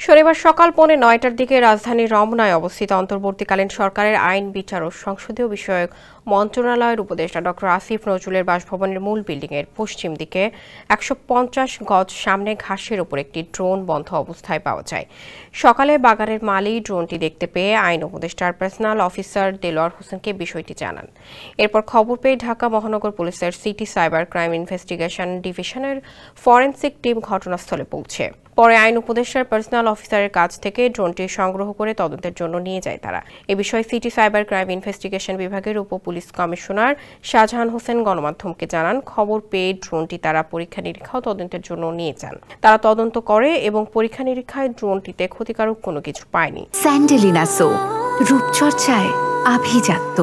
শনিবার সকাল 9:30টার দিকে রাজধানীর রমনায় অবস্থিত অন্তর্বর্তীকালীন সরকারের আইন, বিচার ও সংসদীয় বিষয়ক মন্ত্রণালয়ের উপদেষ্টা ডক্টর আসিফ নজরুলের বাসভবনের মূল বিল্ডিংয়ের পশ্চিম দিকে 150 গজ সামনে ঘাসের ওপর একটি ড্রোন বন্ধ অবস্থায় পাওয়া যায়। সকালে বাগানের মালি ড্রোনটি দেখতে পেয়ে আইন উপদেষ্টার পার্সোনাল অফিসার দেলোয়ার হোসেনকে বিষয়টি জানান। এরপর খবর পেয়ে ঢাকা মহানগর পুলিশের সিটি সাইবার ক্রাইম ইনভেস্টিগেশন ডিভিশনের ফরেনসিক টিম ঘটনাস্থলে পৌঁছে। পরে আইন উপদেষ্টার পার্সোনাল অফিসারের কাছ থেকে ড্রোনটি সংগ্রহ করে তদন্তের জন্য নিয়ে যায় তারা। এ বিষয়ে সিটি সাইবার ক্রাইম ইনভেস্টিগেশন বিভাগের উপ পুলিশ কমিশনার শাহজাহান হোসেন গণমাধ্যমকে জানান, খবর পেয়ে ড্রোনটি তারা পরীক্ষা নিরীক্ষা ও তদন্তের জন্য নিয়ে যান। তারা তদন্ত করে এবং পরীক্ষা নিরীক্ষায় ড্রোনটিতে ক্ষতিকারক কোনো কিছু পায়নি। স্যান্ডেলিনা সো, রূপচর্চায় আভিজাত্য।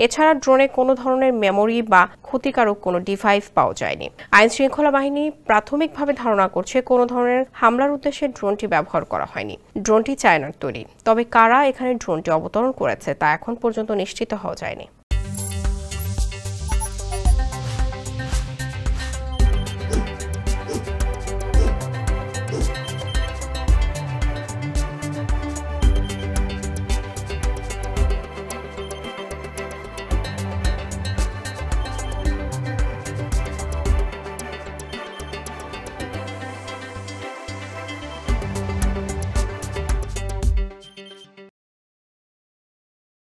এছাড়া ড্রোনে কোনো ধরনের মেমোরি বা ক্ষতিকারক কোনো ডিভাইস পাওয়া যায়নি। আইন শৃঙ্খলা বাহিনী প্রাথমিকভাবে ধারণা করছে কোনো ধরনের হামলার উদ্দেশ্যে ড্রোনটি ব্যবহার করা হয়নি। ড্রোনটি চায়নার তৈরি, তবে কারা এখানে ড্রোনটি অবতরণ করেছে তা এখন পর্যন্ত নিশ্চিত হওয়া যায়নি।